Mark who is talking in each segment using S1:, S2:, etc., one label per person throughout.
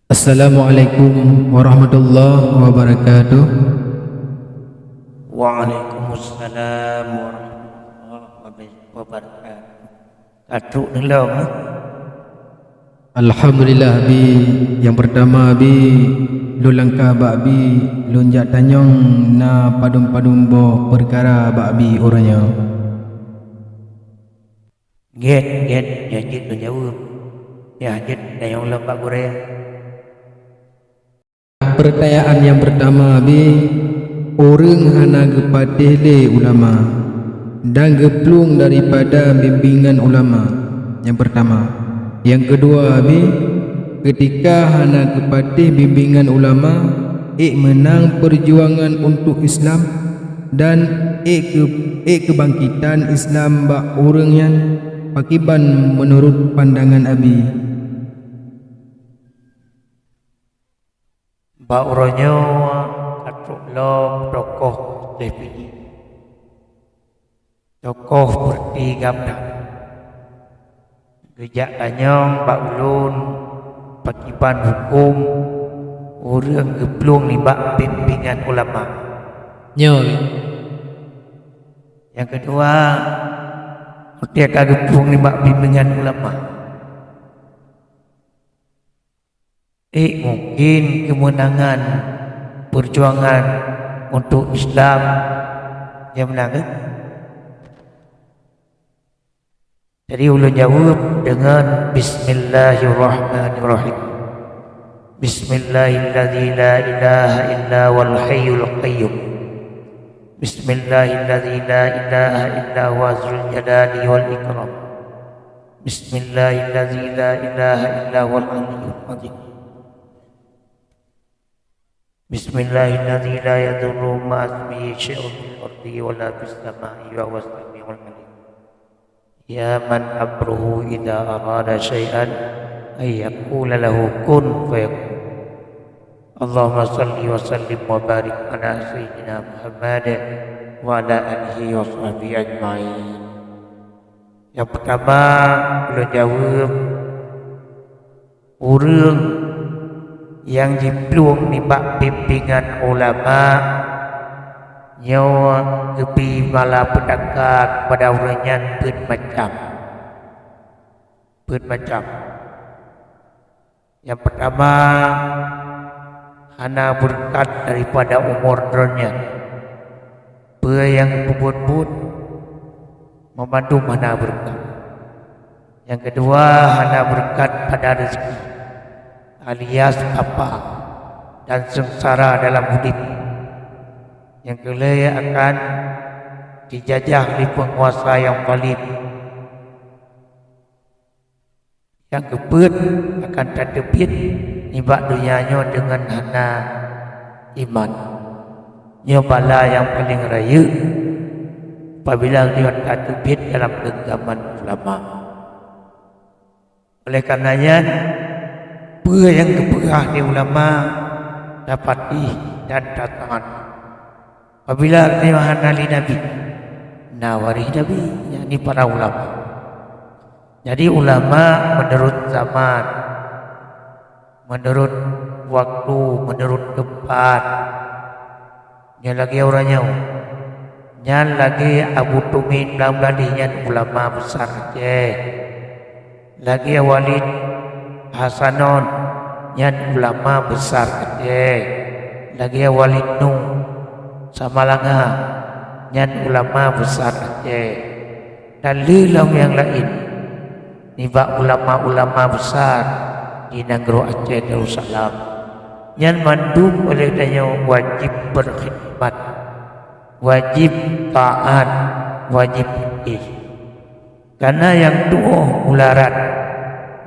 S1: Assalamualaikum warahmatullahi wabarakatuh.
S2: Waalaikumsalam warahmatullahi wabarakatuh. Katruk dulu.
S1: Alhamdulillah bi. Yang pertama bi lu langkah bak bi lunjak tanyong na padum-padum boh perkara bak bi orangnya.
S2: Get ya jit tu jawab. Ya jit yang lembak Korea.
S1: Pertanyaan yang pertama bi, orang hana gepatih le ulama dan geplung daripada bimbingan ulama. Yang pertama. Yang kedua bi, ketika hana gepatih bimbingan ulama, menang perjuangan untuk Islam dan kebangkitan Islam bak orang yang pakiban menurut pandangan abi.
S2: Bak orangnya katruk lo tokoh DPI. Tokoh berti gamdak. Gejak tanyong bak ulun pakiban hukum orang geplung ni bak bimbingan ulama.
S1: Nyoy.
S2: Yang kedua, dia geplung ni bak bimbingan ulama. Mungkin kemenangan perjuangan untuk Islam yang menang kan? Jadi ulun jawab dengan Bismillahirrahmanirrahim. Bismillahilladzi la ilaha illa wal hayyul qayyum. Bismillahilladzi la ilaha illa huwa dzul jalali wal ikram. Bismillahilladzi la ilaha illa huwal aliyyul azim. Bismillahilladzi la yadurru ma'asmihi syai'un fil ardi wa la fis samai wa huwas samiul alim. Ya man amruhu idza arada syai'an ay yaqula lahu kun fayakun. Allahumma salli wa sallim wa barik ala sayyidina Muhammad wa ala alihi wa sahbihi ajma'in. Yang pertama, belum jawab orang yang dipelung ni bak bimbingan ulama nyawa kepi malah pendekat pada orangnya bermacam. Yang pertama, hana berkat daripada umur dunia. Yang pun membantu hana berkat. Yang kedua, hana berkat pada rezeki alias apa dan sengsara dalam hidup. Yang kelima akan dijajah oleh penguasa yang zalim. Yang keempat akan tertepit nibak dunianya dengan hana iman. Nyobala yang paling raya apabila dia tertepit dalam genggaman ulama. Oleh karenanya yang keperah di ulama dapat dan datangan. Apabila kemana li Nabi, nawari Nabi, yakni para ulama. Jadi ulama menurut zaman, menurut waktu, menurut tempat. Yang lagi orangnya, yang lagi Abu Tumin dalam ladinya ulama besar Aceh. Lagi Walid Hasanon yang ulama besar Aceh. Lagi Walid Nuh Samalanga yang ulama besar Aceh. Dan lilam yang lain nibak ulama-ulama besar di negeri Aceh Darussalam yang mandum oleh danya wajib berkhidmat, wajib taat, wajib karena yang tuh ularat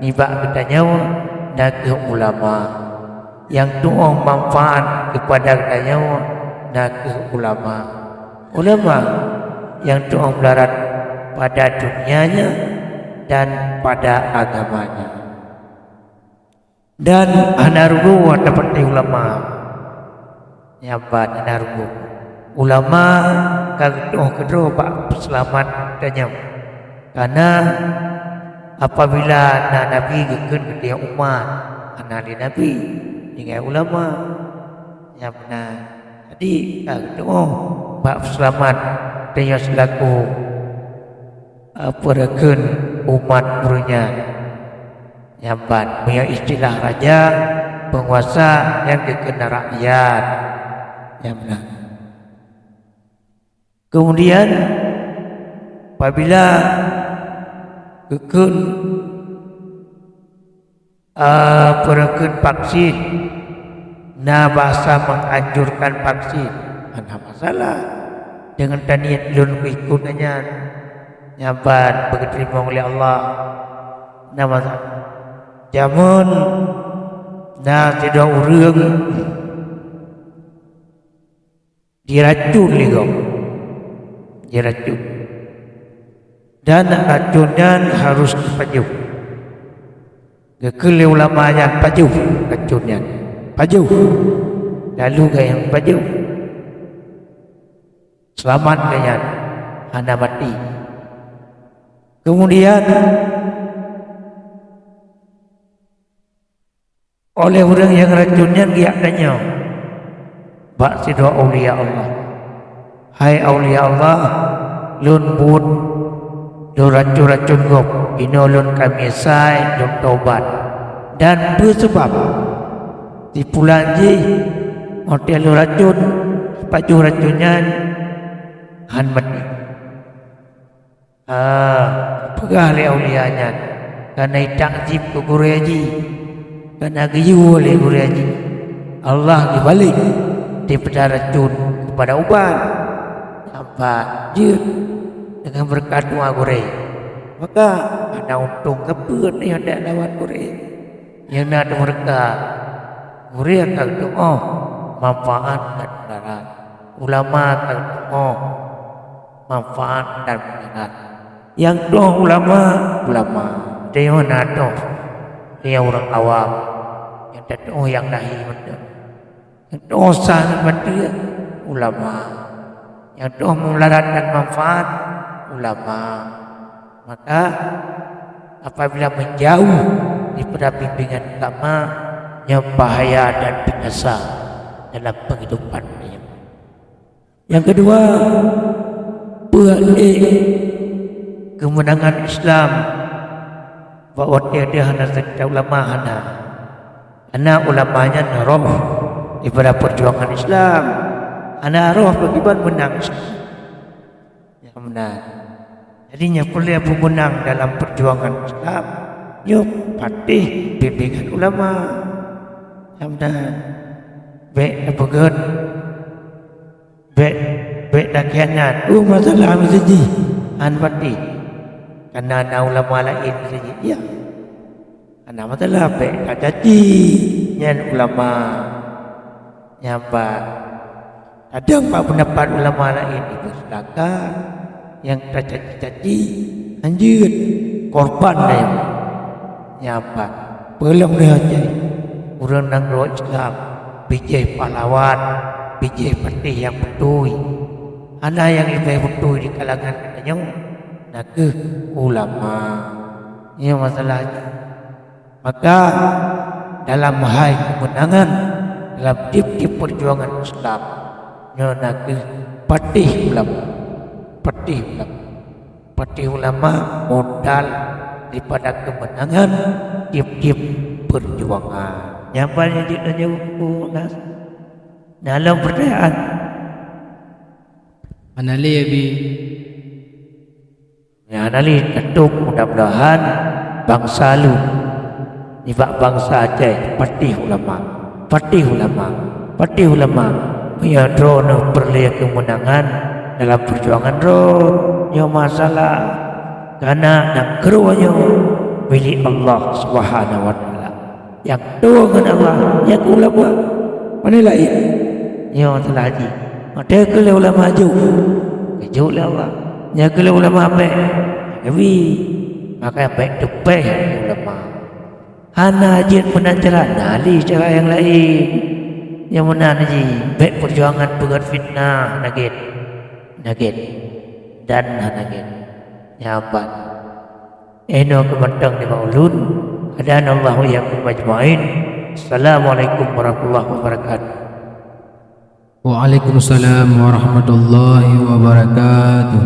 S2: nibak katanya naga ulama, yang tuh manfaat kepada katanya naga ulama yang tuh melarat pada dunianya dan pada agamanya. Dan anargo dapat ulama nyabat anargo ulama kedua pak selamat tanya karena apabila Nabi gekeun ke dia umat anali Nabi dengan ulama. Yang benar. Jadi bab selamat dia selaku pereken umat gurunya. Yang punya istilah raja, penguasa yang dikena rakyat. Yang benar. Kemudian apabila kekun pereken vaksin, bahasa menganjurkan vaksin, ada masalah dengan taniat lun ikutnya, nyabat diterima oleh Allah. Nama jamun tidak urang diracun ligau, diracun, dan racunnya harus dipajuh. Gekele ulamanya pajuh racunnya, pajuh. Lalu gaya yang pajuh, selamat gaya anda mati. Kemudian oleh orang yang racunnya dia tanya, bak si doa aulia Allah, hai aulia Allah, lun bud lun racun-racun gop ino lun kami sai lun taubat dan bersebab di pulang ji hotel lun racun paju racunnya han mati. Pegah oleh aulianya karena takzib ke guru haji, karena giyu oleh guru haji, Allah dibalik daripada racun kepada ubat apa jir dengan berkat doa guru. Maka ada untung kebun yang ada lawan guru yang ada mereka guru akan doa manfaat dan mudarat, ulama akan doa manfaat dan mudarat. Yang doa ulama dia mana doa dia orang awam yang doa yang lahir betul, yang doa sangat betul ulama, yang doa mudarat dan manfaat ulama. Maka apabila menjauh daripada bimbingan agama yang bahaya dan binasa dalam penghidupan dia. Yang kedua, kemenangan Islam bahwa dia hanya saja ulama hana ulamanya roh daripada perjuangan Islam, hana roh bagaimana menang Islam. Yang benar. Jadinya perlu menang dalam perjuangan Islam. Yuk patih bimbingan ulama. Yang benar. Baik begut, baik dakiannya. Masalah mesti an patih. Karena ada ulama lain saja. Ya. Karena masalah baik jadi yang ulama nyapa. Ada apa pendapat ulama lain itu silakan. Yang tercaci-caci anjir korban dia nyapa belum dia aja orang nang roh Islam bijai pahlawan bijai patih yang betul. Ada yang lebih betul di kalangan katanya nak ke ulama. Ini masalahnya. Maka dalam hal kemenangan dalam tip-tip perjuangan Islam nak ke patih ulama. Patih ulama modal daripada kemenangan tiap-tiap perjuangan. Nyapanya ditanya nas dalam percayaan.
S1: Anali abi.
S2: Ya anali ketuk mudah-mudahan bangsa lu, nibak bangsa Aceh patih ulama. Ya drone perlih kemenangan dalam perjuangan roh yang masalah karena nak keruanya milik Allah Subhanahu wa taala. Yang doa Allah yang ulama mana lain yang telah haji ada ke ulama maju kejulah Allah yang ke ulama apa tapi maka baik depai ulama hana jin penancara nali cara yang lain yang mana haji baik perjuangan berat fitnah nagit dan nagit nyabat eno kemantang di maulun ada Allah yang majmain Assalamualaikum warahmatullahi wabarakatuh.
S1: Waalaikumsalam warahmatullahi wabarakatuh.